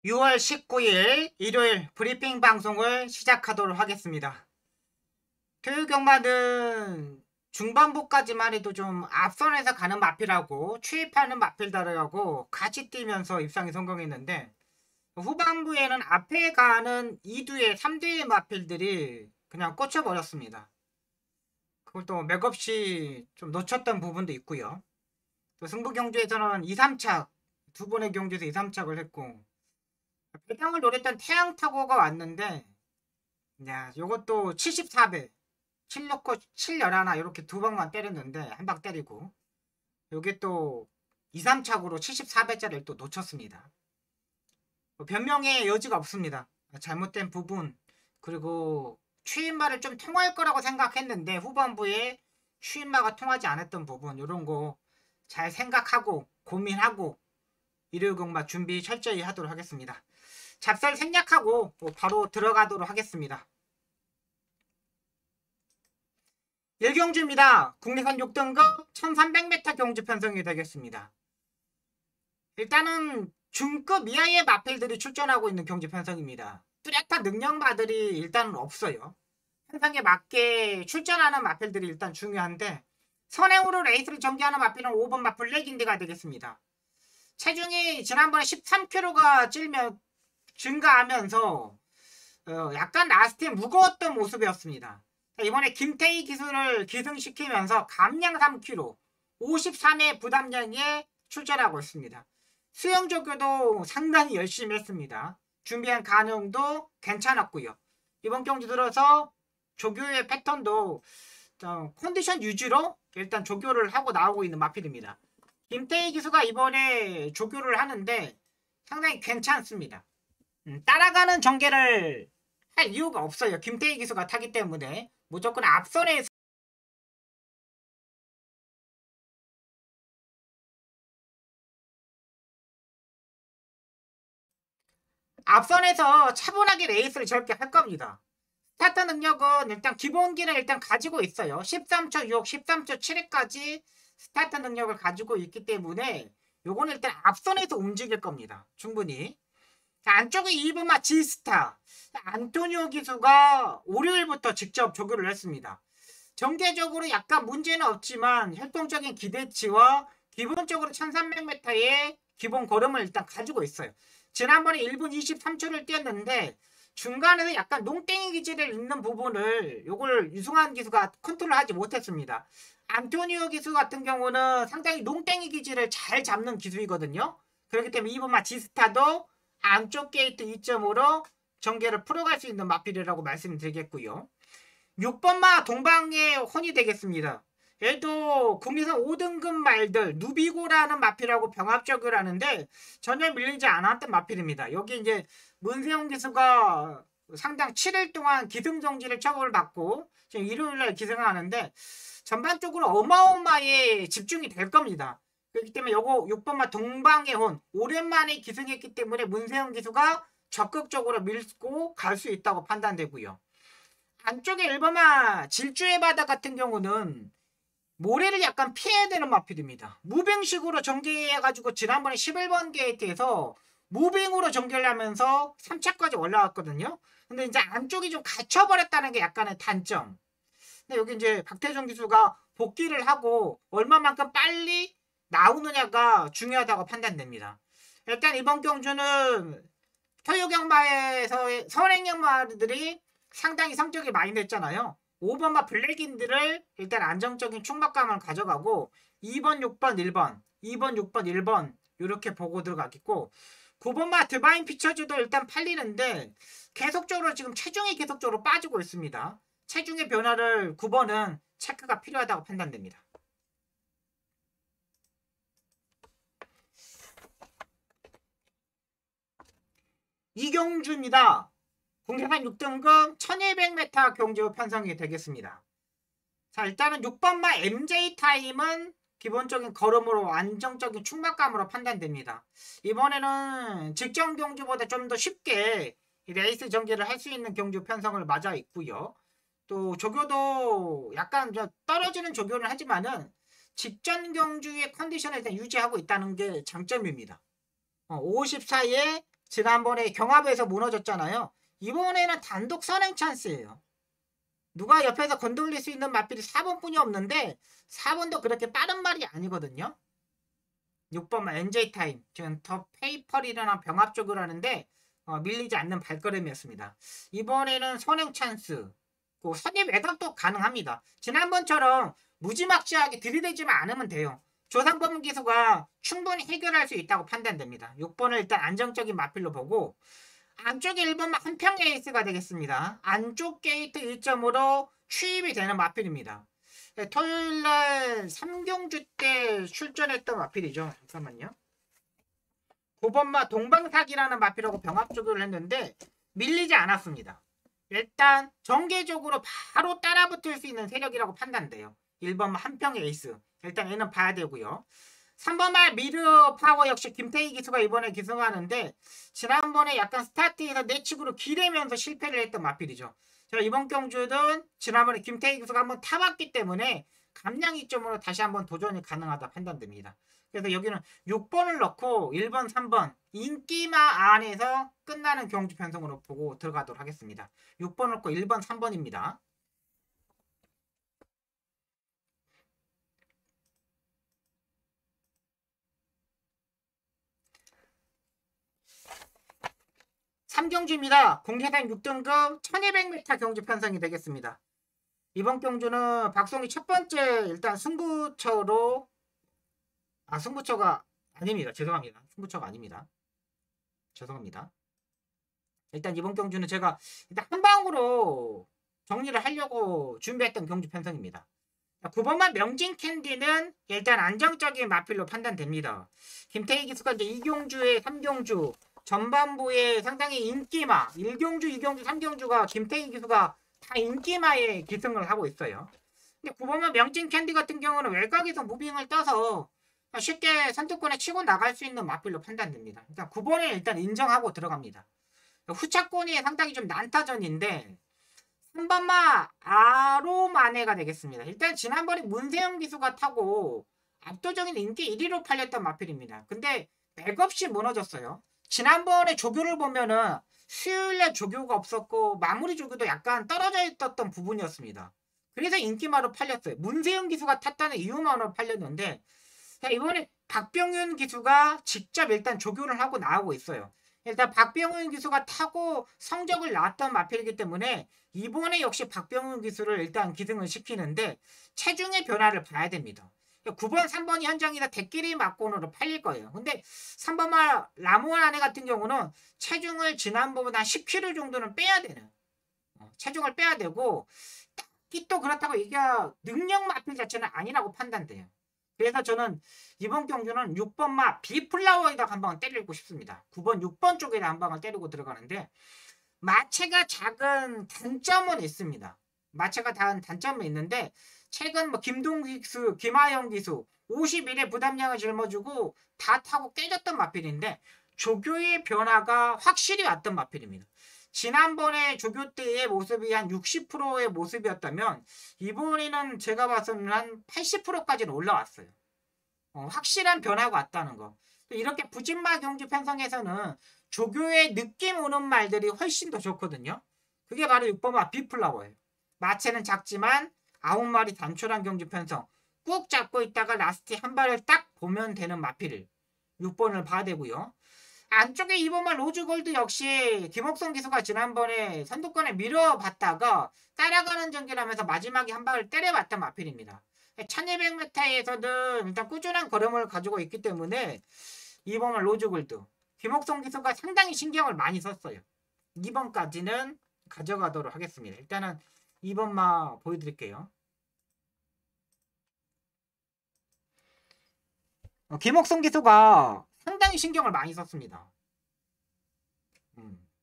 6월 19일 일요일 브리핑 방송을 시작하도록 하겠습니다. 토요경마는 중반부까지만 해도 좀 앞선에서 가는 마필하고 추입하는 마필들하고 같이 뛰면서 입상에 성공했는데, 후반부에는 앞에 가는 2두의 3두의 마필들이 그냥 꽂혀버렸습니다. 그걸 또 맥없이 좀 놓쳤던 부분도 있고요. 또 승부 경주에서는 2, 3착, 두 번의 경주에서 2, 3착을 했고, 배당을 노렸던 태양 타고가 왔는데, 야, 요것도 74배, 7 넣고 7 열하나 이렇게 두 방만 때렸는데, 한 방 때리고, 요게 또 2, 3착으로 74배짜리를 또 놓쳤습니다. 변명의 여지가 없습니다. 잘못된 부분, 그리고 추임마를 좀 통할 거라고 생각했는데, 후반부에 추임마가 통하지 않았던 부분, 요런 거 잘 생각하고, 고민하고, 일요일 경마 준비 철저히 하도록 하겠습니다. 잡설 생략하고 바로 들어가도록 하겠습니다. 1경주입니다. 국내선 6등급 1300m 경주 편성이 되겠습니다. 일단은 중급 이하의 마필들이 출전하고 있는 경주 편성입니다. 뚜렷한 능력마들이 일단은 없어요. 현상에 맞게 출전하는 마필들이 일단 중요한데, 선행으로 레이스를 전개하는 마필은 5번 마 블랙인디가 되겠습니다. 체중이 지난번에 13kg가 증가하면서 약간 라스트에 무거웠던 모습이었습니다. 이번에 김태희 기술을 기승시키면서 감량 3kg, 53의 부담량에 출전하고 있습니다. 수영 조교도 상당히 열심히 했습니다. 준비한 가능도 괜찮았고요. 이번 경기 들어서 조교의 패턴도 컨디션 유지로 일단 조교를 하고 나오고 있는 마필입니다. 김태희 기수가 이번에 조교를 하는데 상당히 괜찮습니다. 따라가는 전개를 할 이유가 없어요. 김태희 기수가 타기 때문에 무조건 앞선에서 차분하게 레이스를 저렇게 할 겁니다. 스타트 능력은 일단 기본기는 일단 가지고 있어요. 13초 6, 13초 7까지 스타트 능력을 가지고 있기 때문에 요거는 일단 앞선에서 움직일 겁니다. 충분히. 안쪽에 2번마 지스타 안토니오 기수가 월요일부터 직접 조교를 했습니다. 전개적으로 약간 문제는 없지만 활동적인 기대치와 기본적으로 1300m의 기본 걸음을 일단 가지고 있어요. 지난번에 1분 23초를 뛰었는데 중간에서 약간 농땡이 기질을 있는 부분을 요걸 유승환 기수가 컨트롤하지 못했습니다. 안토니오 기수 같은 경우는 상당히 농땡이 기질을 잘 잡는 기수이거든요. 그렇기 때문에 2번마 지스타도 안쪽 게이트 2.5로 전개를 풀어갈 수 있는 마필이라고 말씀드리겠고요. 6번마 동방의 혼이 되겠습니다. 얘도 국내선 5등급 말들 누비고라는 마필하고 병합적을 하는데 전혀 밀리지 않았던 마필입니다. 여기 이제 문세용 기수가 상당 7일 동안 기승정지를 처벌을 받고 지금 일요일날 기승을 하는데 전반적으로 어마어마하게 집중이 될 겁니다. 그렇기 때문에 요거 6번마 동방의 혼 오랜만에 기승했기 때문에 문세영 기수가 적극적으로 밀고 갈 수 있다고 판단되고요. 안쪽에 1번마 질주의 바다 같은 경우는 모래를 약간 피해야 되는 마필입니다. 무빙식으로 전개해가지고 지난번에 11번 게이트에서 무빙으로 전개를 하면서 3차까지 올라왔거든요. 근데 이제 안쪽이 좀 갇혀버렸다는 게 약간의 단점. 근데 여기 이제 박태종 기수가 복귀를 하고 얼마만큼 빨리 나오느냐가 중요하다고 판단됩니다. 일단 이번 경주는 토요경마에서의 선행경마들이 상당히 성적이 많이 냈잖아요. 5번마 블랙인들을 일단 안정적인 충막감을 가져가고 2번, 6번, 1번, 2번, 6번, 1번 이렇게 보고 들어가겠고 9번마 드바인 피처즈도 일단 팔리는데 계속적으로 지금 체중이 계속적으로 빠지고 있습니다. 체중의 변화를 9번은 체크가 필요하다고 판단됩니다. 이경주입니다. 국내산 6등급 1200m 경주 편성이 되겠습니다. 자, 일단은 6번마 MJ 타임은 기본적인 걸음으로 안정적인 충막감으로 판단됩니다. 이번에는 직전 경주보다 좀 더 쉽게 레이스 전개를 할 수 있는 경주 편성을 맞아 있고요. 또 조교도 약간 떨어지는 조교를 하지만은 직전 경주의 컨디션을 일단 유지하고 있다는 게 장점입니다. 54에 지난번에 경합에서 무너졌잖아요. 이번에는 단독 선행 찬스예요. 누가 옆에서 건돌릴 수 있는 마필이 4번뿐이 없는데 4번도 그렇게 빠른 말이 아니거든요. 6번 NJ타임, 지금 더 페이퍼리나 병합 쪽을 하는데 밀리지 않는 발걸음이었습니다. 이번에는 선행 찬스, 선입 외곽도 가능합니다. 지난번처럼 무지막지하게 들이대지만 않으면 돼요. 조상범 기수가 충분히 해결할 수 있다고 판단됩니다. 6번을 일단 안정적인 마필로 보고 안쪽에 1번만 한평 에이스가 되겠습니다. 안쪽 게이트 1점으로 추입이 되는 마필입니다. 네, 토요일날 3경주 때 출전했던 마필이죠. 잠깐만요. 9번마 동방사기라는 마필하고 병합조교를 했는데 밀리지 않았습니다. 일단 정계적으로 바로 따라붙을 수 있는 세력이라고 판단돼요. 1번마 한평 에이스. 일단 얘는 봐야 되고요. 3번마 미르 파워 역시 김태희 기수가 이번에 기승하는데 지난번에 약간 스타트에서 내측으로 기대면서 실패를 했던 마필이죠. 자, 이번 경주는 지난번에 김태희 기수가 한번 타봤기 때문에 감량 이점으로 다시 한번 도전이 가능하다 판단됩니다. 그래서 여기는 6번을 넣고 1번, 3번 인기마 안에서 끝나는 경주 편성으로 보고 들어가도록 하겠습니다. 6번 넣고 1번, 3번입니다. 삼경주입니다. 공개상 6등급 1200m 경주 편성이 되겠습니다. 이번 경주는 박송이 첫 번째 일단 승부처로 승부처가 아닙니다. 죄송합니다. 승부처가 아닙니다. 죄송합니다. 일단 이번 경주는 제가 일단 한 방으로 정리를 하려고 준비했던 경주 편성입니다. 9번만 명진 캔디는 일단 안정적인 마필로 판단됩니다. 김태희 기수가 이제 2경주에 3경주 전반부에 상당히 인기마 1경주, 2경주, 3경주가 김태희 기수가 다 인기마에 기승을 하고 있어요. 근데 9번만 명진 캔디 같은 경우는 외곽에서 무빙을 떠서 쉽게 선두권에 치고 나갈 수 있는 마필로 판단됩니다. 일단 9번에 일단 인정하고 들어갑니다. 후차권이 상당히 좀 난타전인데 3번마 아로마네가 되겠습니다. 일단 지난번에 문세영 기수가 타고 압도적인 인기 1위로 팔렸던 마필입니다. 근데 맥없이 무너졌어요. 지난번에 조교를 보면은 수요일날 조교가 없었고 마무리 조교도 약간 떨어져 있었던 부분이었습니다. 그래서 인기마로 팔렸어요. 문세영 기수가 탔다는 이유만으로 팔렸는데 이번에 박병윤 기수가 직접 일단 조교를 하고 나오고 있어요. 일단 박병윤 기수가 타고 성적을 낳았던 마필이기 때문에 이번에 역시 박병윤 기수를 일단 기승을 시키는데 체중의 변화를 봐야 됩니다. 9번, 3번이 현장에서 대끼리 막곤으로 팔릴 거예요. 근데 3번만 라모안 아내 같은 경우는 체중을 지난번보다 10kg 정도는 빼야 되는 체중을 빼야 되고 딱히 또 그렇다고 이게 능력 마필 자체는 아니라고 판단돼요. 그래서 저는 이번 경주는 6번마 비플라워에다 한 방을 때리고 싶습니다. 9번, 6번 쪽에다 한 방을 때리고 들어가는데 마체가 작은 단점은 있습니다. 마체가 작은 단점은 있는데 최근 김동기 기수, 김하영 기수 51에 부담량을 짊어지고 다 타고 깨졌던 마필인데 조교의 변화가 확실히 왔던 마필입니다. 지난번에 조교 때의 모습이 한 60%의 모습이었다면 이번에는 제가 봐서는 한 80%까지는 올라왔어요. 확실한 변화가 왔다는 거. 이렇게 부진마 경주 편성에서는 조교의 느낌 오는 말들이 훨씬 더 좋거든요. 그게 바로 6번마 비플라워예요. 마체는 작지만 9마리 단촐한 경주 편성. 꾹 잡고 있다가 라스트 한 발을 딱 보면 되는 마필을 6번을 봐야 되고요. 안쪽에 2번만 로즈골드 역시 김옥성 기수가 지난번에 선두권에 밀어봤다가 따라가는 전개를 하면서 마지막에 한 방을 때려봤던 마필입니다. 1200m에서는 일단 꾸준한 걸음을 가지고 있기 때문에 2번만 로즈골드 김옥성 기수가 상당히 신경을 많이 썼어요. 2번까지는 가져가도록 하겠습니다. 일단은 2번만 보여드릴게요. 김옥성 기수가 상당히 신경을 많이 썼습니다.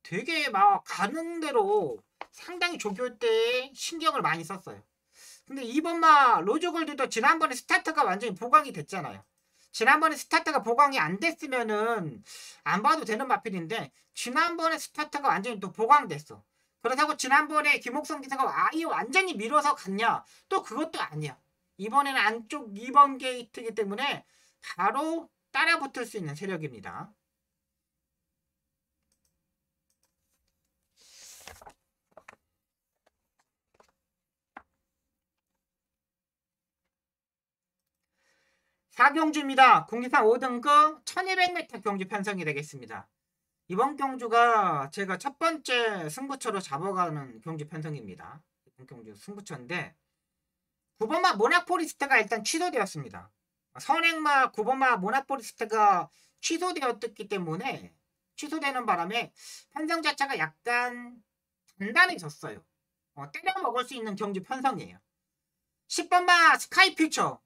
되게 막 가는 대로 상당히 조교 때 신경을 많이 썼어요. 근데 이번마 로즈골드도 지난번에 스타트가 완전히 보강이 됐잖아요. 지난번에 스타트가 보강이 안 됐으면은 안 봐도 되는 마필인데 지난번에 스타트가 완전히 또 보강됐어. 그렇다고 지난번에 김옥성 기사가 아예 완전히 밀어서 갔냐? 또 그것도 아니야. 이번에는 안쪽 2번 게이트이기 때문에 바로 따라붙을 수 있는 세력입니다. 4경주입니다. 국리산 5등급 1200m 경주 편성이 되겠습니다. 이번 경주가 제가 첫 번째 승부처로 잡아가는 경주 편성입니다. 이번 경주 승부처인데 9번마 모나포리스트가 일단 취소되었습니다. 선행마 9번마 모나포리스트가 취소되었기 때문에 취소되는 바람에 편성 자체가 약간 단단해졌어요. 때려 먹을 수 있는 경주 편성이에요. 10번마 스카이퓨처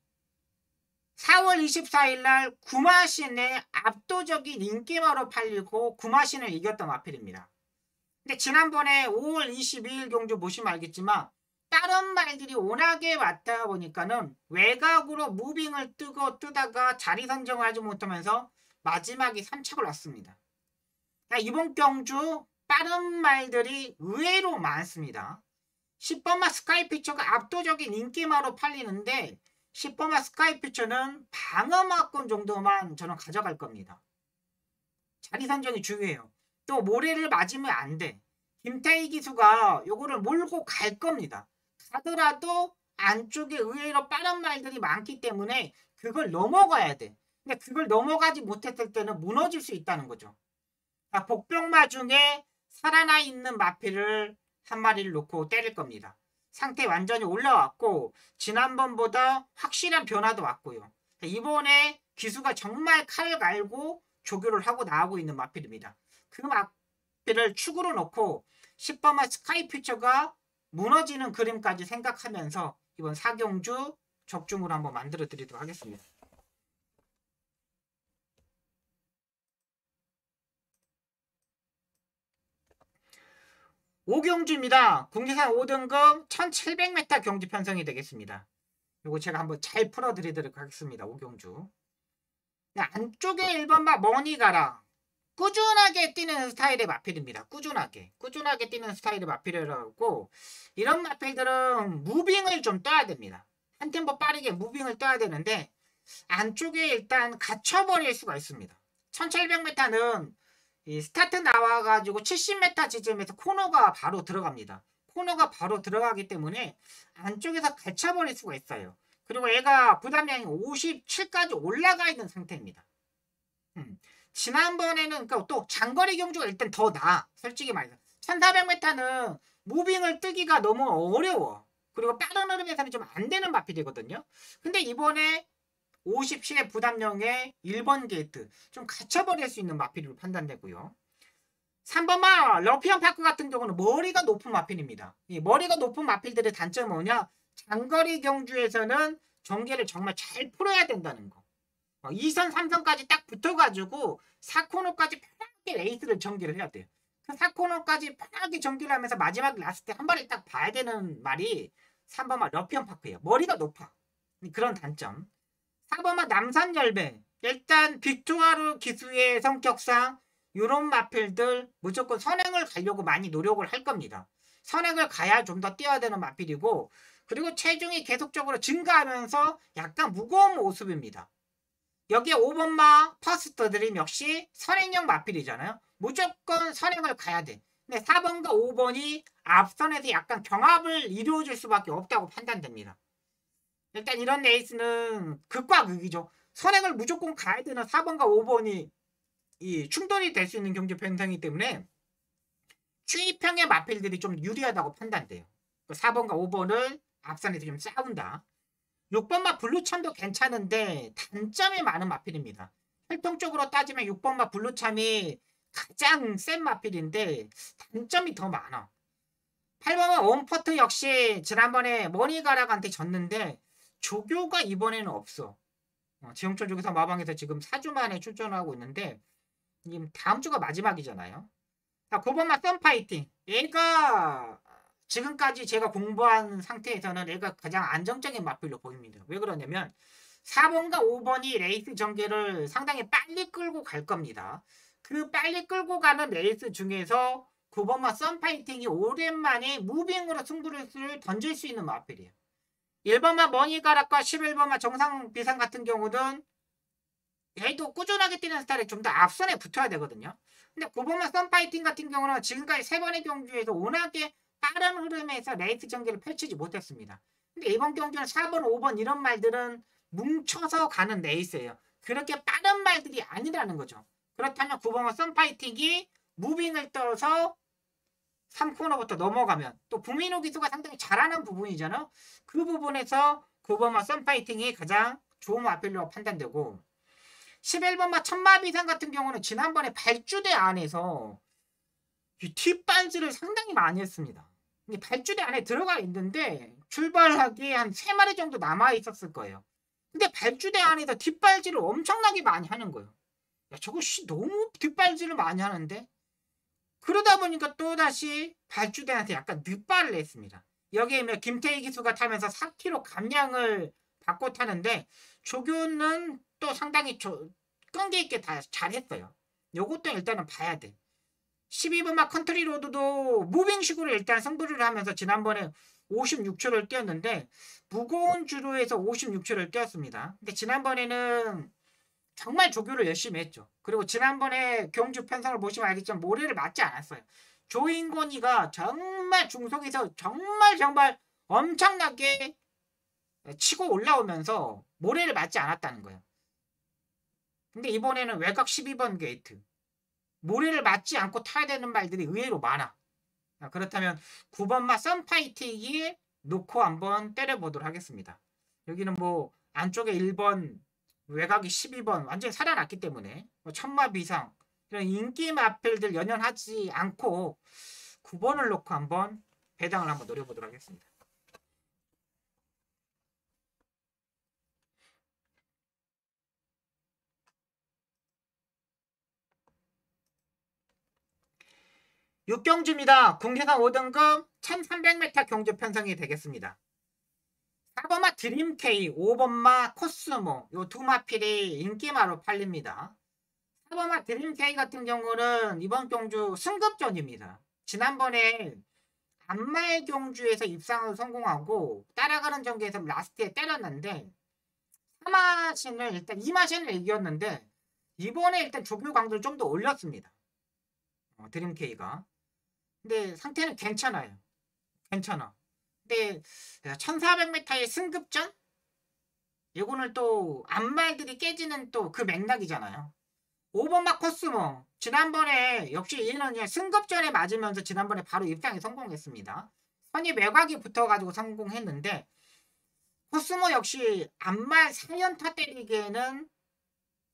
4월 24일 날 구마신의 압도적인 인기마로 팔리고 구마신을 이겼던 마필입니다. 근데 지난번에 5월 22일 경주 보시면 알겠지만 다른 말들이 워낙에 왔다 보니까는 외곽으로 무빙을 뜨다가 자리 선정을 하지 못하면서 마지막에 3착을 왔습니다. 이번 경주 빠른 말들이 의외로 많습니다. 10번마 스카이피처가 압도적인 인기마로 팔리는데 10번마 스카이피처는 방어막권 정도만 저는 가져갈 겁니다. 자리 선정이 중요해요. 또 모래를 맞으면 안 돼. 김태희 기수가 요거를 몰고 갈 겁니다. 가더라도 안쪽에 의외로 빠른 말들이 많기 때문에 그걸 넘어가야 돼. 근데 그걸 넘어가지 못했을 때는 무너질 수 있다는 거죠. 복병마 중에 살아나 있는 마필을 한 마리를 놓고 때릴 겁니다. 상태 완전히 올라왔고 지난번보다 확실한 변화도 왔고요. 이번에 기수가 정말 칼을 갈고 조교를 하고 나오고 있는 마필입니다. 그 마필을 축으로 놓고 10번마 스카이퓨처가 무너지는 그림까지 생각하면서 이번 4경주 적중으로 한번 만들어 드리도록 하겠습니다. 5경주입니다. 국리산 5등급 1700m 경주 편성이 되겠습니다. 이거 제가 한번 잘 풀어드리도록 하겠습니다. 5경주. 안쪽에 1번마 머니가라. 꾸준하게 뛰는 스타일의 마필입니다. 꾸준하게 뛰는 스타일의 마필이라고 이런 마필들은 무빙을 좀 떠야 됩니다. 한 템포 빠르게 무빙을 떠야 되는데 안쪽에 일단 갇혀버릴 수가 있습니다. 1700m는 이 스타트 나와가지고 70m 지점에서 코너가 바로 들어갑니다. 코너가 바로 들어가기 때문에 안쪽에서 갇혀버릴 수가 있어요. 그리고 얘가 부담량이 57까지 올라가 있는 상태입니다. 지난번에는 그러니까 또 장거리 경주가 일단 더 나아. 솔직히 말해서 1400m는 무빙을 뜨기가 너무 어려워. 그리고 빠른 흐름에서는 좀 안 되는 마필이거든요. 근데 이번에 57의 부담량의 1번 게이트 좀 갇혀버릴 수 있는 마필로 판단되고요. 3번마 러피언 파크 같은 경우는 머리가 높은 마필입니다. 이 머리가 높은 마필들의 단점은 뭐냐? 장거리 경주에서는 전개를 정말 잘 풀어야 된다는 거. 2선, 3선까지 딱 붙어가지고 4코너까지 편하게 레이스를 전개를 해야 돼요. 그 4코너까지 편하게 전개를 하면서 마지막 라스트 한 발을 딱 봐야 되는 말이 3번마 러피언 파크예요. 머리가 높아. 그런 단점. 4번마 남산열배. 일단 빅투아르 기수의 성격상 이런 마필들 무조건 선행을 가려고 많이 노력을 할 겁니다. 선행을 가야 좀 더 뛰어야 되는 마필이고 그리고 체중이 계속적으로 증가하면서 약간 무거운 모습입니다. 여기에 5번마 퍼스트 드림 역시 선행형 마필이잖아요. 무조건 선행을 가야 돼. 근데 4번과 5번이 앞선에서 약간 경합을 이루어질 수밖에 없다고 판단됩니다. 일단 이런 레이스는 극과 극이죠. 선행을 무조건 가야 되는 4번과 5번이 이 충돌이 될 수 있는 경주 편성이기 때문에 추이평의 마필들이 좀 유리하다고 판단돼요. 4번과 5번을 앞선에서 좀 싸운다. 6번마 블루참도 괜찮은데 단점이 많은 마필입니다. 활동적으로 따지면 6번마 블루참이 가장 센 마필인데 단점이 더 많아. 8번마 원퍼트 역시 지난번에 머니가락한테 졌는데 조교가 이번에는 없어. 지형철 조교사 마방에서 지금 4주 만에 출전하고 있는데 지금 다음 주가 마지막이잖아요. 9번마 썬파이팅. 얘가 지금까지 제가 공부한 상태에서는 얘가 가장 안정적인 마필로 보입니다. 왜 그러냐면 4번과 5번이 레이스 전개를 상당히 빨리 끌고 갈 겁니다. 그 빨리 끌고 가는 레이스 중에서 9번마 썬파이팅이 오랜만에 무빙으로 승부를 던질 수 있는 마필이에요. 1번마 머니가락과 11번마 정상 비상 같은 경우는 얘도 꾸준하게 뛰는 스타일이 좀 더 앞선에 붙어야 되거든요. 근데 9번마 썬파이팅 같은 경우는 지금까지 3번의 경주에서 워낙에 빠른 흐름에서 레이스 전개를 펼치지 못했습니다. 근데 이번 경주는 4번, 5번 이런 말들은 뭉쳐서 가는 레이스예요. 그렇게 빠른 말들이 아니라는 거죠. 그렇다면 9번과 썬파이팅이 무빙을 떠서 3코너부터 넘어가면 또 부민호 기수가 상당히 잘하는 부분이잖아요. 그 부분에서 9번마 썬파이팅이 가장 좋은 마필로 판단되고 11번마 천마비상 같은 경우는 지난번에 발주대 안에서 뒷발질을 상당히 많이 했습니다. 발주대 안에 들어가 있는데 출발하기 한 3마리 정도 남아 있었을 거예요. 근데 발주대 안에서 뒷발질을 엄청나게 많이 하는 거예요. 야, 저거 너무 뒷발질을 많이 하는데? 그러다 보니까 또다시 발주대한테 약간 늦발을 했습니다. 여기에 김태희 기수가 타면서 4km 감량을 받고 타는데 조교는 또 상당히 끈기 있게 다 잘했어요. 요것도 일단은 봐야 돼. 12번마 컨트리 로드도 무빙식으로 일단 승부를 하면서 지난번에 56초를 뛰었는데 무거운 주로에서 56초를 뛰었습니다. 근데 지난번에는 정말 조교를 열심히 했죠. 그리고 지난번에 경주 편성을 보시면 알겠지만 모래를 맞지 않았어요. 조인권이가 정말 중속에서 정말 엄청나게 치고 올라오면서 모래를 맞지 않았다는 거예요. 근데 이번에는 외곽 12번 게이트 모래를 맞지 않고 타야 되는 말들이 의외로 많아. 그렇다면 9번마 썬파이팅이 놓고 한번 때려보도록 하겠습니다. 여기는 뭐 안쪽에 1번 외곽이 12번 완전히 살아났기 때문에 천마 비상 이런 인기 마필들 연연하지 않고 9번을 놓고 한번 배당을 한번 노려보도록 하겠습니다. 육경주입니다. 국내산 5등급 1300m 경주 편성이 되겠습니다. 4번마 드림K, 5번마 코스모 요 두 마필이 인기마로 팔립니다. 4번마 드림K 같은 경우는 이번 경주 승급전입니다. 지난번에 안말 경주에서 입상을 성공하고 따라가는 전개에서 라스트에 때렸는데 3마신을 일단 2마신을 이겼는데 이번에 일단 조교 강도를 좀 더 올렸습니다. 드림K가. 근데 상태는 괜찮아요. 괜찮아. 근데 1400m의 승급전? 이거는 또 안말들이 깨지는 또 그 맥락이잖아요. 5번마 코스모 지난번에 역시 얘는 그냥 승급전에 맞으면서 지난번에 바로 입상에 성공했습니다. 선이 외곽이 붙어가지고 성공했는데 코스모 역시 안말 4연타 때리기에는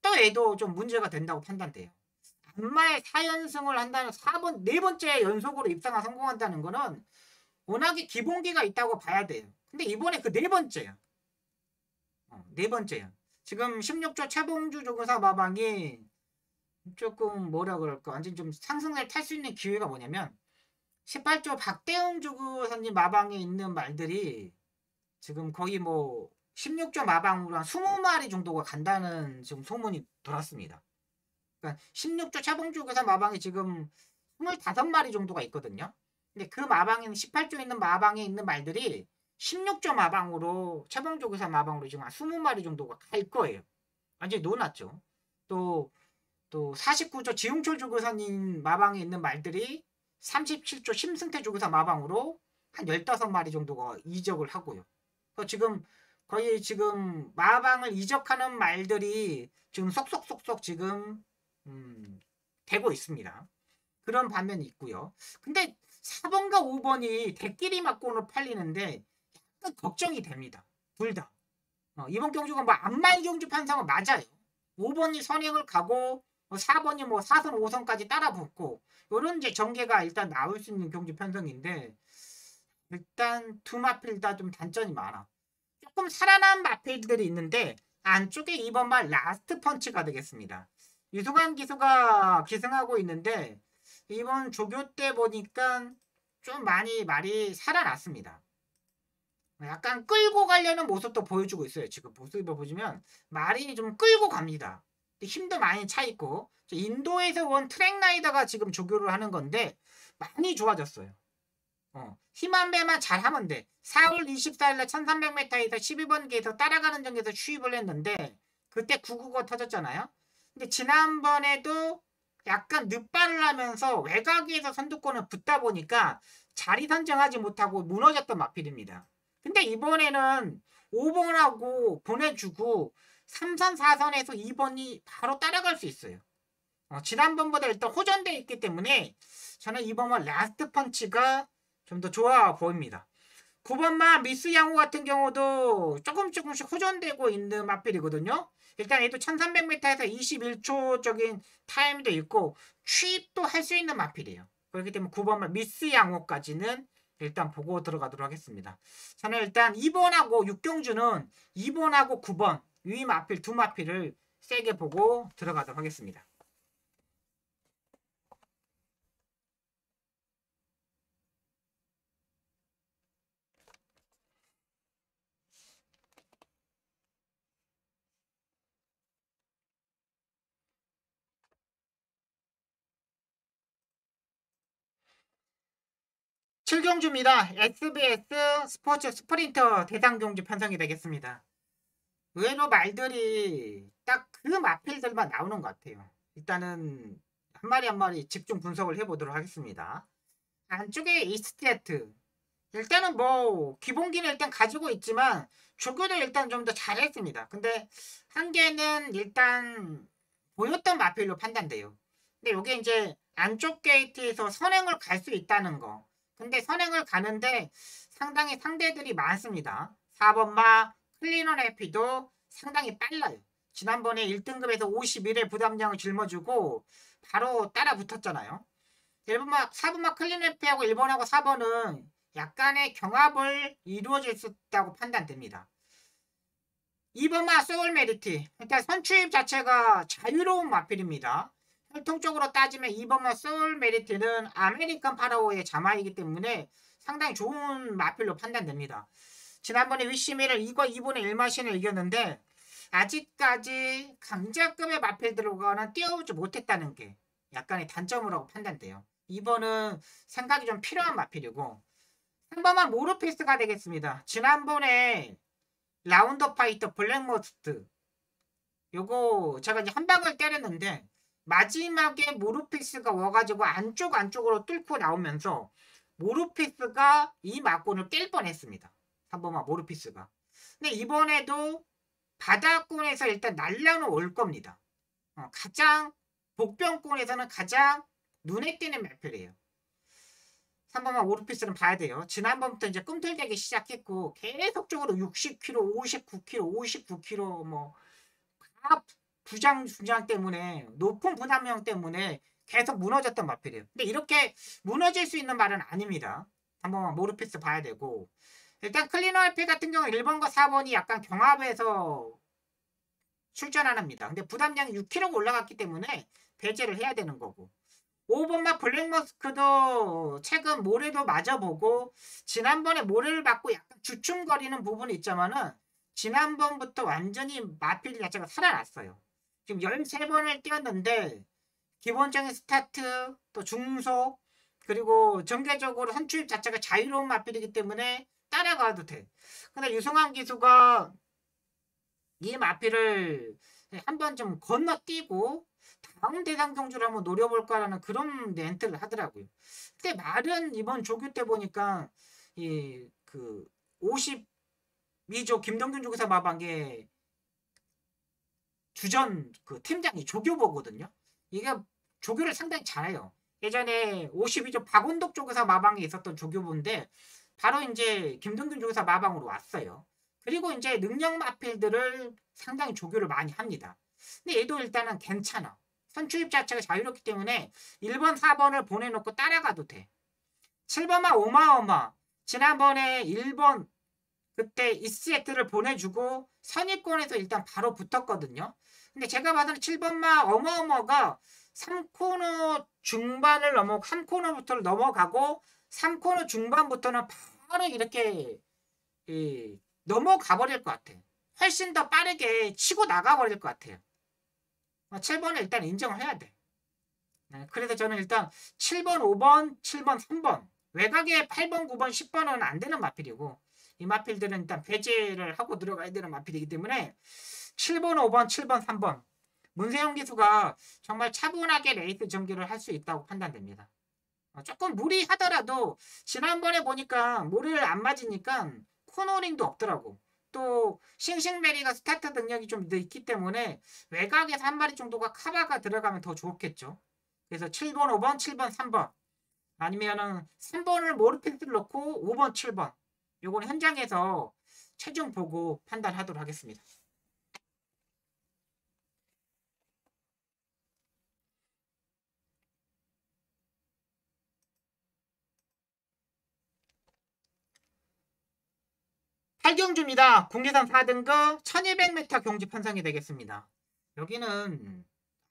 또 얘도 좀 문제가 된다고 판단돼요. 안말 4연승을 한다는 4번, 4번째 연속으로 입상에 성공한다는 거는 워낙에 기본기가 있다고 봐야 돼요. 근데 이번에 그 4번째야. 4번째야. 지금 16조 최봉주 조교사 마방이 조금 뭐라 그럴까 완전 좀 상승을 탈 수 있는 기회가 뭐냐면 18조 박대웅 조교사님 마방에 있는 말들이 지금 거의 뭐 16조 마방으로 한 20마리 정도가 간다는 지금 소문이 돌았습니다. 그러니까 16조 최봉주 교사 마방이 지금 25마리 정도가 있거든요. 근데 그 마방에는 18조 있는 마방에 있는 말들이 16조 마방으로 최봉주 교사 마방으로 지금 한 20마리 정도가 갈 거예요. 완전히 놀랐죠. 또 49조 지웅철 조교사님 마방에 있는 말들이 37조 심승태 조교사 마방으로 한 15마리 정도가 이적을 하고요. 지금 거의 지금 마방을 이적하는 말들이 지금 속속속속 지금 되고 있습니다. 그런 반면이 있고요. 근데 4번과 5번이 대끼리 맞고는 팔리는데 약간 걱정이 됩니다. 둘 다. 이번 경주가 뭐 안말 경주 편성은 맞아요. 5번이 선행을 가고 4번이 뭐 4선 5선까지 따라 붙고 이런 이제 전개가 일단 나올 수 있는 경주 편성인데 일단 두 마필 다 좀 단점이 많아. 조금 살아난 마필들이 있는데 안쪽에 2번 말 라스트 펀치가 되겠습니다. 유승환 기수가 기승하고 있는데 이번 조교 때 보니까 좀 많이 말이 살아났습니다. 약간 끌고 가려는 모습도 보여주고 있어요. 지금 모습을 보시면 말이 좀 끌고 갑니다. 힘도 많이 차 있고 인도에서 온 트랙 라이더가 지금 조교를 하는 건데 많이 좋아졌어요. 힘 한 배만 잘하면 돼. 4월 24일날 1300m에서 12번 기에서 따라가는 정에서 추입을 했는데 그때 999가 터졌잖아요. 근데 지난번에도 약간 늦발을 하면서 외곽에서 선두권을 붙다 보니까 자리 선정하지 못하고 무너졌던 마필입니다. 근데 이번에는 5번하고 보내주고 3선, 4선에서 2번이 바로 따라갈 수 있어요. 지난번보다 일단 호전되어 있기 때문에 저는 2번만 라스트 펀치가 좀 더 좋아 보입니다. 9번만 미스 양호 같은 경우도 조금씩 호전되고 있는 마필이거든요. 일단 얘도 1300m에서 21초적인 타임도 있고 취입도 할 수 있는 마필이에요. 그렇기 때문에 9번만 미스 양호까지는 일단 보고 들어가도록 하겠습니다. 저는 일단 2번하고 육경주는 2번하고 9번 위 마필 두 마필을 세게 보고 들어가도록 하겠습니다. 칠경주입니다. SBS 스포츠 스프린터 대상경주 편성이 되겠습니다. 의외로 말들이 딱 그 마필들만 나오는 것 같아요. 일단은 한 마리 한 마리 집중 분석을 해보도록 하겠습니다. 안쪽에 이스테트 일단은 뭐 기본기는 일단 가지고 있지만 조교도 일단 좀 더 잘했습니다. 근데 한계는 일단 보였던 마필로 판단돼요. 근데 이게 이제 안쪽 게이트에서 선행을 갈 수 있다는 거. 근데 선행을 가는데 상당히 상대들이 많습니다. 4번마 클리너 해피도 상당히 빨라요. 지난번에 1등급에서 51의 부담량을 짊어지고 바로 따라 붙었잖아요. 1번마, 4번마 클리너 해피하고 1번하고 4번은 약간의 경합을 이루어질 수 있다고 판단됩니다. 2번마 소울 메리티 일단 선추입 자체가 자유로운 마필입니다. 혈통적으로 따지면 2번마 소울 메리트는 아메리칸 파라오의 자마이기 때문에 상당히 좋은 마필로 판단됩니다. 지난번에 위시미를 2과 2분의 1마신을 이겼는데 아직까지 강자급의 마필들과는 뛰어오지 못했다는 게 약간의 단점이라고 판단돼요. 2번은 생각이 좀 필요한 마필이고 3번만 모르피스가 되겠습니다. 지난번에 라운더 파이터 블랙머스트 요거 제가 이제 한 방을 때렸는데 마지막에 모르피스가 와가지고 안쪽으로 뚫고 나오면서 모르피스가 이 막군을 깰 뻔했습니다. 3번만 모르피스가. 근데 이번에도 바다군에서 일단 날라올 겁니다. 가장 복병군에서는 가장 눈에 띄는 매표래요. 3번만 오르피스는 봐야 돼요. 지난번부터 이제 꿈틀대기 시작했고 계속적으로 60kg, 59kg, 59kg 뭐 다 부장 때문에 높은 부담량 때문에 계속 무너졌던 마필이에요. 근데 이렇게 무너질 수 있는 말은 아닙니다. 한번만 모르피스 봐야 되고 일단 클리너 RP 같은 경우 1번과 4번이 약간 경합에서 출전합니다. 근데 부담량이 6kg가 올라갔기 때문에 배제를 해야 되는 거고 5번만 블랙머스크도 최근 모래도 맞아보고 지난번에 모래를 맞고 약간 주춤거리는 부분이 있지만은 지난번부터 완전히 마필 자체가 살아났어요. 지금 13번을 뛰었는데 기본적인 스타트 또 중속 그리고 전개적으로 선출입 자체가 자유로운 마필이기 때문에 따라가도 돼. 근데 유승환 기수가 이 마필을 한번 좀 건너뛰고 다음 대상 경주를 한번 노려볼까라는 그런 멘트를 하더라고요. 근데 말은 이번 조교 때 보니까 이 그 52조 김동균 조교사 마방의 주전 그 팀장이 조교보거든요. 이게 조교를 상당히 잘해요. 예전에 52조 박원덕 조교사 마방에 있었던 조교부인데 바로 이제 김동균 조교사 마방으로 왔어요. 그리고 이제 능력 마필들을 상당히 조교를 많이 합니다. 근데 얘도 일단은 괜찮아. 선출입 자체가 자유롭기 때문에 1번, 4번을 보내놓고 따라가도 돼. 7번만 오마어마. 지난번에 1번 그때 이스세트를 보내주고 선입권에서 일단 바로 붙었거든요. 근데 제가 봐서는 7번만 어마어마가 3코너 중반을 3코너부터를 넘어가고 3코너 중반부터는 바로 이렇게 넘어가 버릴 것 같아. 훨씬 더 빠르게 치고 나가 버릴 것 같아요. 7번을 일단 인정을 해야 돼. 그래서 저는 일단 7번, 5번, 7번, 3번 외곽에 8번, 9번, 10번은 안 되는 마필이고 이 마필들은 일단 배제를 하고 들어가야 되는 마필이기 때문에 7번, 5번, 7번, 3번 문세영 기수가 정말 차분하게 레이스 전개를 할 수 있다고 판단됩니다. 조금 무리하더라도 지난번에 보니까 모래를 안 맞으니까 코너링도 없더라고. 또 싱싱베리가 스타트 능력이 좀 있기 때문에 외곽에서 한 마리 정도가 카바가 들어가면 더 좋겠죠. 그래서 7번, 5번, 7번, 3번 아니면은 3번을 모르펜스를 넣고 5번, 7번 요거는 현장에서 최종 보고 판단하도록 하겠습니다. 팔경주입니다. 국내산 4등급 1200m 경주 편성이 되겠습니다. 여기는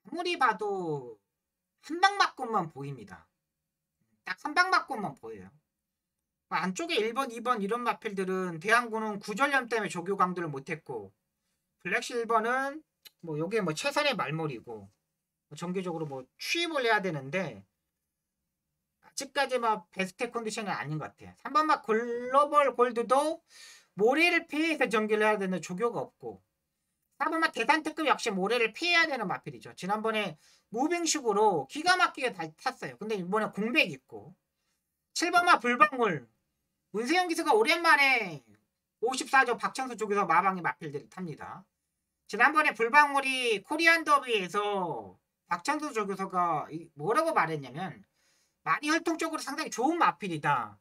아무리 봐도 한방 맞고만 보입니다. 딱 한방 맞고만 보여요. 안쪽에 1번, 2번 이런 마필들은 대항군은 구전염 때문에 조교 강도를 못했고 블랙실버는 뭐 요게 뭐 최선의 말몰이고 뭐 정기적으로 뭐 취입을 해야 되는데 아직까지 막 베스트 컨디션은 아닌 것 같아요. 3번 막 글로벌 골드도 모래를 피해서 전기를 해야 되는 조교가 없고 4번 막 대단특급 역시 모래를 피해야 되는 마필이죠. 지난번에 무빙식으로 기가 막히게 다 탔어요. 근데 이번에 공백 있고 7번 막 불방울 문세영 기수가 오랜만에 54조 박창수 쪽에서 마방의 마필들을 탑니다. 지난번에 불방울이 코리안 더비에서 박창수 조교수가 뭐라고 말했냐면 많이 혈통적으로 상당히 좋은 마필이다.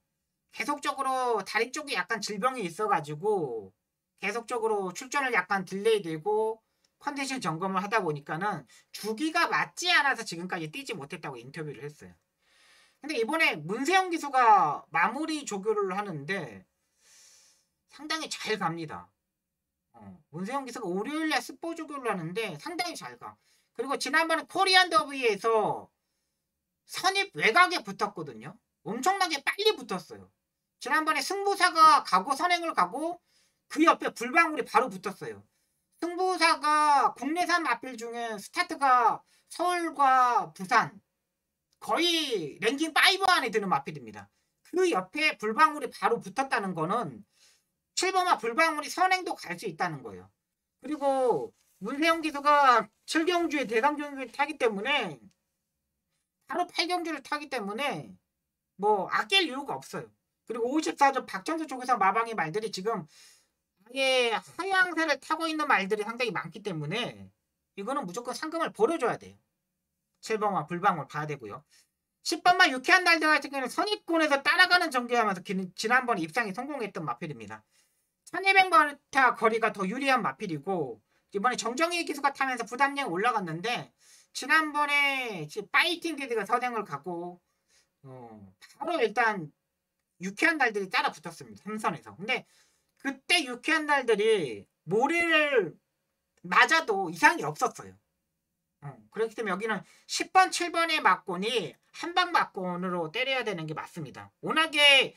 계속적으로 다리 쪽에 약간 질병이 있어가지고 계속적으로 출전을 약간 딜레이되고 컨디션 점검을 하다 보니까는 주기가 맞지 않아서 지금까지 뛰지 못했다고 인터뷰를 했어요. 근데 이번에 문세영 기수가 마무리 조교를 하는데 상당히 잘 갑니다. 문세영 기수가 월요일날 스포 조교를 하는데 상당히 잘 가. 그리고 지난번에 코리안 더비에서 선입 외곽에 붙었거든요. 엄청나게 빨리 붙었어요. 지난번에 승부사가 가고 선행을 가고 그 옆에 불방울이 바로 붙었어요. 승부사가 국내산 마필 중에 스타트가 서울과 부산 거의 랭킹 5 안에 드는 마필입니다. 그 옆에 불방울이 바로 붙었다는 거는 7번마 불방울이 선행도 갈 수 있다는 거예요. 그리고 문세영 기수가 7경주에 대상경주를 타기 때문에 바로 8경주를 타기 때문에 뭐 아낄 이유가 없어요. 그리고 54조 박천수 쪽에서 마방의 말들이 지금 아예 하향세를 타고 있는 말들이 상당히 많기 때문에 이거는 무조건 상금을 벌어줘야 돼요. 7번마 불방울 봐야 되고요. 10번마 유쾌한 날들 같은 경우는 선입군에서 따라가는 전개하면서 지난번에 입상에 성공했던 마필입니다. 1200m 거리가 더 유리한 마필이고 이번에 정정희 기수가 타면서 부담량이 올라갔는데 지난번에 파이팅 디드가 선행을 가고 바로 일단 유쾌한 날들이 따라 붙었습니다. 3선에서. 근데 그때 유쾌한 날들이 모래를 맞아도 이상이 없었어요. 그렇기 때문에 여기는 10번, 7번의 막곤이 한방 막곤으로 때려야 되는 게 맞습니다. 워낙에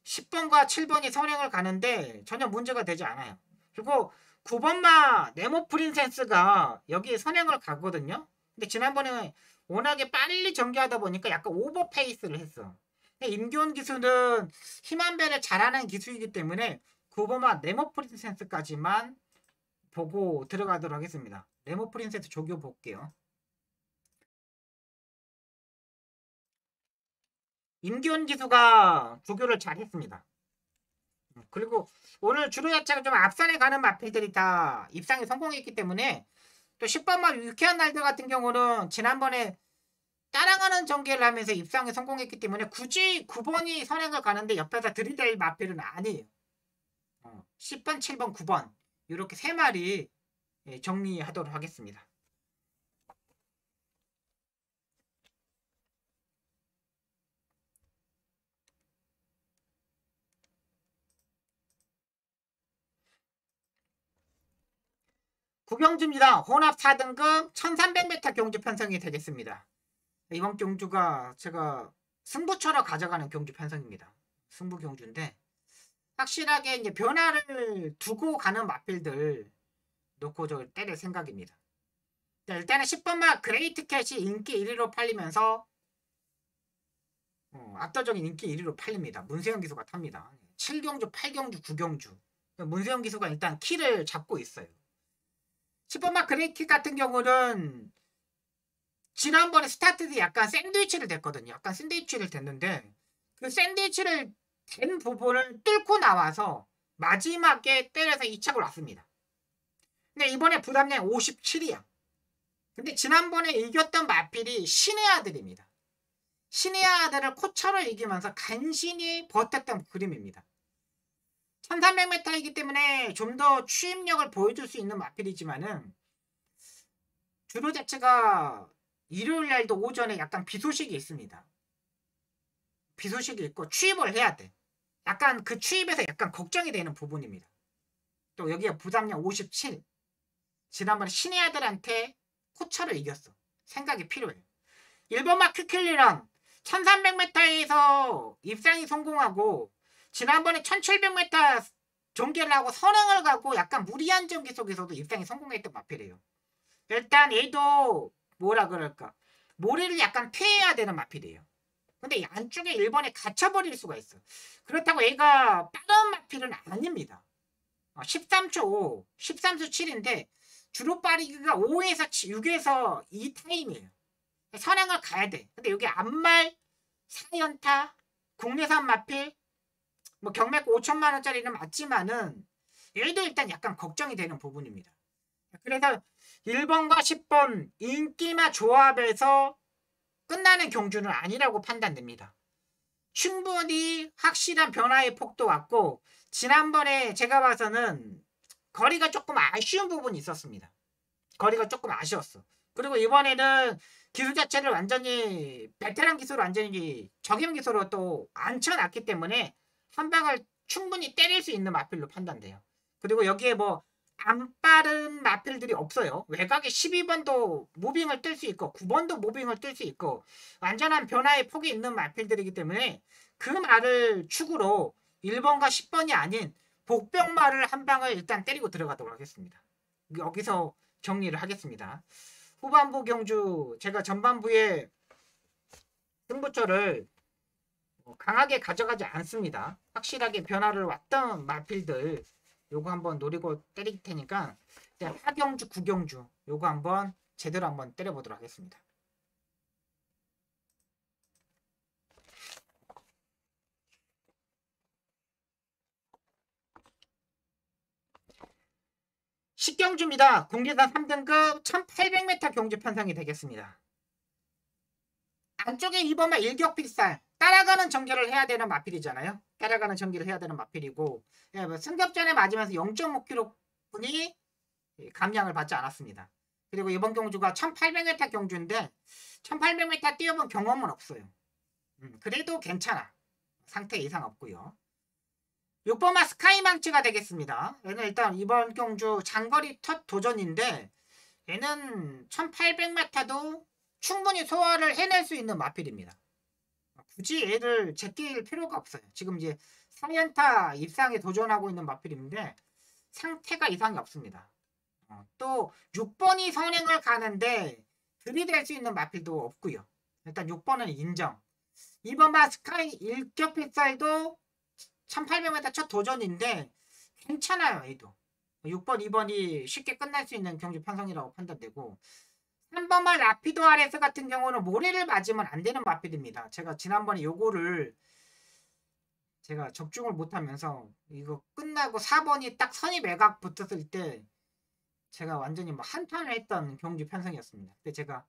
10번과 7번이 선행을 가는데 전혀 문제가 되지 않아요. 그리고 9번마 네모 프린세스가 여기에 선행을 가거든요. 근데 지난번에 워낙에 빨리 전개하다 보니까 약간 오버페이스를 했어. 임기훈 기수는 힘한배를 잘하는 기수이기 때문에 9번마 네모 프린세스까지만 보고 들어가도록 하겠습니다. 네모 프린세스 조교 볼게요. 임기훈 기수가 조교를 잘했습니다. 그리고 오늘 주로 자체가 좀 앞선에 가는 마필들이 다 입상에 성공했기 때문에 또 10번마 유쾌한 날들 같은 경우는 지난번에 따라가는 전개를 하면서 입상에 성공했기 때문에 굳이 9번이 선행을 가는데 옆에서 들이댈 마필은 아니에요. 10번, 7번, 9번 이렇게 세 마리 정리하도록 하겠습니다. 구경주입니다. 혼합 4등급 1300m 경주 편성이 되겠습니다. 이번 경주가 제가 승부처럼 가져가는 경주 편성입니다. 승부 경주인데 확실하게 이제 변화를 두고 가는 마필들 놓고 저 때릴 생각입니다. 자, 일단은 10번마 그레이트 캣이 인기 1위로 팔리면서 압도적인 인기 1위로 팔립니다. 문세영 기수가 탑니다. 7경주, 8경주, 9경주 문세영 기수가 일단 키를 잡고 있어요. 10번마 그레이트 같은 경우는 지난번에 스타트 때 약간 샌드위치를 댔거든요. 약간 샌드위치를 댔는데 그 샌드위치를 된 부분을 뚫고 나와서 마지막에 때려서 2착을 왔습니다. 근데 이번에 부담량 57이야. 근데 지난번에 이겼던 마필이 신의 아들입니다. 신의 아들을 코처로 이기면서 간신히 버텼던 그림입니다. 1300m이기 때문에 좀 더 추임력을 보여줄 수 있는 마필이지만은 주로 자체가 일요일 날도 오전에 약간 비 소식이 있습니다. 비 소식이 있고 추입을 해야 돼. 약간 그 추입에서 약간 걱정이 되는 부분입니다. 또 여기에 부담량 57. 지난번에 신의 아들한테 코차로 이겼어. 생각이 필요해. 1번마 큐킬리랑 1300m에서 입상이 성공하고 지난번에 1700m 종결을 하고 선행을 가고 약간 무리한 전기 속에서도 입상이 성공했던 마필이에요. 일단 얘도 뭐라 그럴까 모래를 약간 피해야 되는 마필이에요. 근데 안쪽에 1번에 갇혀버릴 수가 있어. 그렇다고 얘가 빠른 마필은 아닙니다. 13초 5, 13초 7인데 주로 빠르기가 5에서 6에서 2 타임이에요. 선행을 가야 돼. 근데 여기 앞말, 사연타, 국내산 마필, 뭐 경매 5천만 원짜리는 맞지만은 얘도 일단 약간 걱정이 되는 부분입니다. 그래서 1번과 10번 인기마 조합에서 끝나는 경주는 아니라고 판단됩니다. 충분히 확실한 변화의 폭도 왔고 지난번에 제가 봐서는 거리가 조금 아쉬운 부분이 있었습니다. 거리가 조금 아쉬웠어. 그리고 이번에는 기술 자체를 완전히 베테랑 기술을 완전히 적용 기술로 또 앉혀놨기 때문에 한 방을 충분히 때릴 수 있는 마필로 판단돼요. 그리고 여기에 뭐 안 빠른 마필들이 없어요. 외곽에 12번도 무빙을 뜰 수 있고 9번도 무빙을 뜰 수 있고 완전한 변화의 폭이 있는 마필들이기 때문에 그 말을 축으로 1번과 10번이 아닌 복병말을 한 방을 일단 때리고 들어가도록 하겠습니다. 여기서 정리를 하겠습니다. 후반부 경주 제가 전반부에 승부처를 강하게 가져가지 않습니다. 확실하게 변화를 왔던 마필들 요거 한번 노리고 때릴 테니까 하경주, 구경주 요거 한번 제대로 한번 때려보도록 하겠습니다. 식경주입니다. 국내산 3등급 1800m 경주 편성이 되겠습니다. 안쪽에 2번만 일격필살 따라가는 전개를 해야 되는 마필이잖아요. 따라가는 전개를 해야 되는 마필이고 승급전에 맞으면서 0.5kg분이 감량을 받지 않았습니다. 그리고 이번 경주가 1800m 경주인데 1800m 뛰어본 경험은 없어요. 그래도 괜찮아. 상태 이상 없고요. 6번마 스카이망치가 되겠습니다. 얘는 일단 이번 경주 장거리 첫 도전인데 얘는 1800m도 충분히 소화를 해낼 수 있는 마필입니다. 굳이 얘를 제낄 필요가 없어요. 지금 이제 3연타 입상에 도전하고 있는 마필인데 상태가 이상이 없습니다. 또 6번이 선행을 가는데 들이댈 수 있는 마필도 없고요. 일단 6번은 인정. 2번 스카이 일격필살도 1800m 첫 도전인데 괜찮아요. 얘도 6번 2번이 쉽게 끝날 수 있는 경주 편성이라고 판단되고 3번만 라피도 아레스 같은 경우는 모래를 맞으면 안 되는 마필입니다. 제가 지난번에 요거를 제가 적중을 못하면서 이거 끝나고 4번이 딱 선이 매각 붙었을 때 제가 완전히 뭐 한탄을 했던 경주 편성이었습니다. 근데 제가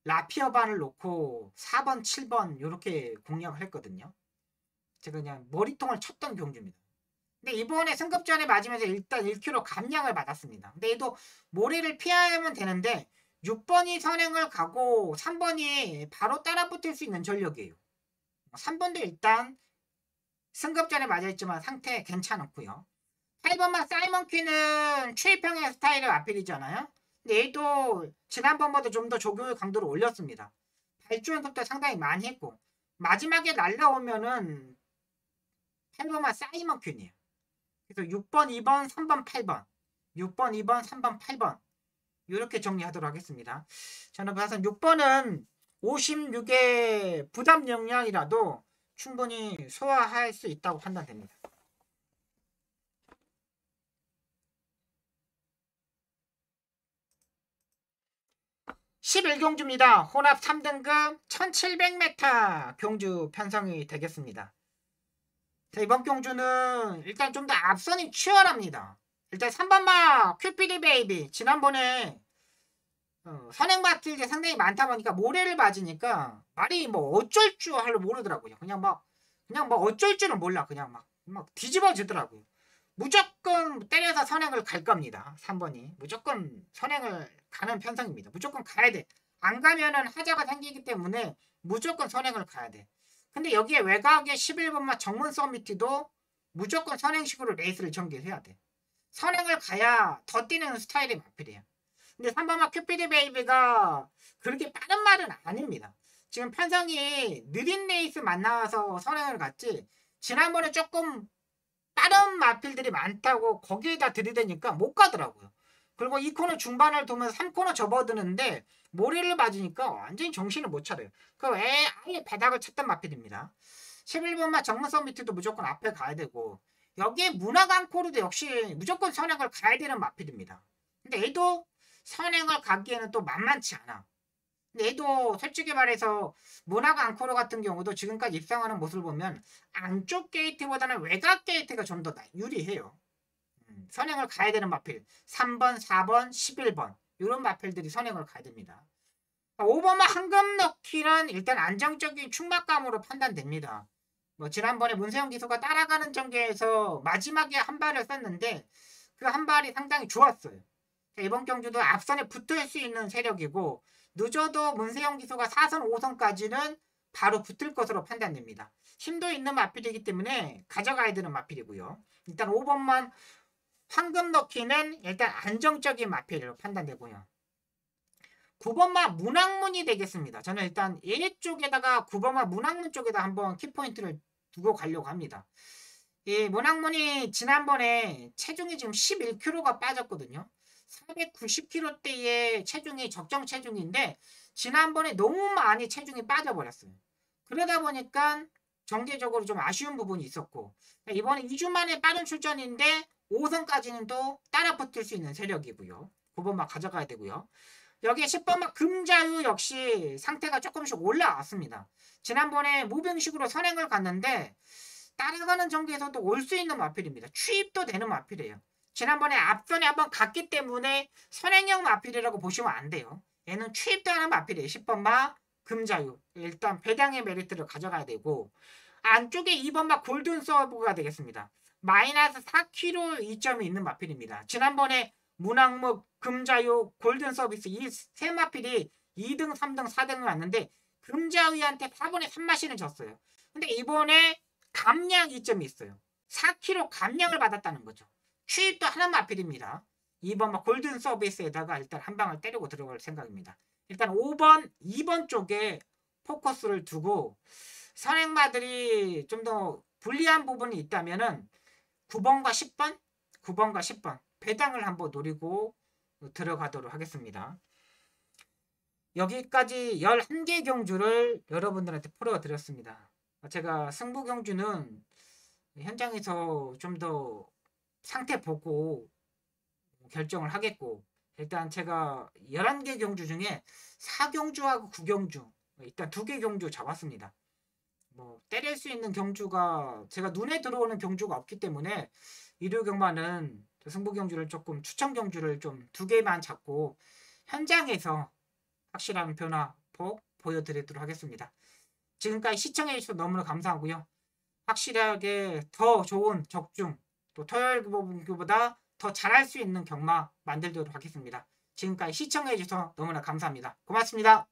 라피어반을 놓고 4번, 7번 이렇게 공략을 했거든요. 제가 그냥 머리통을 쳤던 경주입니다. 근데 이번에 승급전에 맞으면서 일단 1kg 감량을 받았습니다. 근데 얘도 모래를 피하면 되는데 6번이 선행을 가고 3번이 바로 따라 붙을 수 있는 전력이에요. 3번도 일단 승급전에 맞아있지만 상태 괜찮았고요. 8번만 사이먼 퀸은 최평의 스타일의 마필이잖아요. 근데 얘도 지난번보다 좀 더 조교의 강도를 올렸습니다. 발주 연습도 상당히 많이 했고 마지막에 날라오면은 8번만 사이먼 퀸이에요. 그래서 6번, 2번, 3번, 8번 6번, 2번, 3번, 8번 이렇게 정리하도록 하겠습니다. 저는 봐서 6번은 56의 부담 역량이라도 충분히 소화할 수 있다고 판단됩니다. 11경주입니다. 혼합 3등급 1700m 경주 편성이 되겠습니다. 자, 이번 경주는 일단 좀 더 앞선이 치열합니다. 일단 3번마 큐피디 베이비 지난번에 선행 마틸드 상당히 많다 보니까 모래를 맞으니까 말이 뭐 어쩔 줄 모르더라고요. 그냥 뭐 어쩔 줄은 몰라. 그냥 막 뒤집어지더라고요. 무조건 때려서 선행을 갈 겁니다. 3번이 무조건 선행을 가는 편성입니다. 무조건 가야 돼. 안 가면은 하자가 생기기 때문에 무조건 선행을 가야 돼. 근데 여기에 외곽의 11번마 정문 서미트도 무조건 선행식으로 레이스를 전개해야 돼. 선행을 가야 더 뛰는 스타일의 마필이에요. 근데 3번마 큐피드 베이비가 그렇게 빠른 말은 아닙니다. 지금 편성이 느린 레이스 만나서 선행을 갔지 지난번에 조금 빠른 마필들이 많다고 거기에다 들이대니까 못 가더라고요. 그리고 2코너 중반을 두면 3코너 접어드는데 모래를 맞으니까 완전히 정신을 못 차려요. 아예 배닥을 쳤던 마필입니다. 11번마 정문 서미트도 무조건 앞에 가야 되고 여기에 문화강코르도 역시 무조건 선행을 가야 되는 마필입니다. 근데 얘도 선행을 가기에는 또 만만치 않아. 근데 얘도 솔직히 말해서 문화강코르 같은 경우도 지금까지 입상하는 모습을 보면 안쪽 게이트보다는 외곽 게이트가 좀 더 유리해요. 선행을 가야 되는 마필 3번, 4번, 11번 이런 마필들이 선행을 가야 됩니다. 5번마 황금 넣기는 일단 안정적인 충막감으로 판단됩니다. 뭐 지난번에 문세영 기수가 따라가는 전개에서 마지막에 한 발을 썼는데 그 한 발이 상당히 좋았어요. 이번 경주도 앞선에 붙을 수 있는 세력이고 늦어도 문세영 기수가 4선, 5선까지는 바로 붙을 것으로 판단됩니다. 힘도 있는 마필이기 때문에 가져가야 되는 마필이고요. 일단 5번만 황금 넣기는 일단 안정적인 마필로 판단되고요. 9번마 문학문이 되겠습니다. 저는 일단 얘 쪽에다가 9번마 문학문 쪽에다 한번 키포인트를 두고 가려고 합니다. 이 문학문이 지난번에 체중이 지금 11kg가 빠졌거든요. 490kg대의 체중이 적정 체중인데 지난번에 너무 많이 체중이 빠져버렸어요. 그러다 보니까 정제적으로 좀 아쉬운 부분이 있었고 이번에 2주 만에 빠른 출전인데 5선까지는 또 따라 붙을 수 있는 세력이고요. 9번마 가져가야 되고요. 여기에 10번마 금자유 역시 상태가 조금씩 올라왔습니다. 지난번에 무빙식으로 선행을 갔는데 따라가는 전개에서도 올 수 있는 마필입니다. 취입도 되는 마필이에요. 지난번에 앞선에 한번 갔기 때문에 선행형 마필이라고 보시면 안 돼요. 얘는 취입도 하는 마필이에요. 10번마 금자유. 일단 배당의 메리트를 가져가야 되고 안쪽에 2번마 골든 서브가 되겠습니다. 마이너스 4kg 이점이 있는 마필입니다. 지난번에 문항목, 금자유, 골든 서비스 이 세 마필이 2등, 3등, 4등을 왔는데 금자유한테 4분의 3마신을 졌어요. 근데 이번에 감량 이점이 있어요. 4kg 감량을 받았다는 거죠. 취입도 하는 마필입니다. 2번 골든 서비스에다가 일단 한 방을 때리고 들어갈 생각입니다. 일단 5번, 2번 쪽에 포커스를 두고 선행마들이 좀 더 불리한 부분이 있다면은 9번과 10번? 9번과 10번 배당을 한번 노리고 들어가도록 하겠습니다. 여기까지 11개 경주를 여러분들한테 풀어드렸습니다. 제가 승부 경주는 현장에서 좀 더 상태 보고 결정을 하겠고 일단 제가 11개 경주 중에 4경주하고 9경주 일단 2개 경주 잡았습니다. 뭐 때릴 수 있는 경주가 제가 눈에 들어오는 경주가 없기 때문에 일요 경마는 승부 경주를 조금 추천 경주를 좀 2개만 잡고 현장에서 확실한 변화 보여드리도록 하겠습니다. 지금까지 시청해주셔서 너무나 감사하고요. 확실하게 더 좋은 적중 또 토요일 경보다 더 잘할 수 있는 경마 만들도록 하겠습니다. 지금까지 시청해주셔서 너무나 감사합니다. 고맙습니다.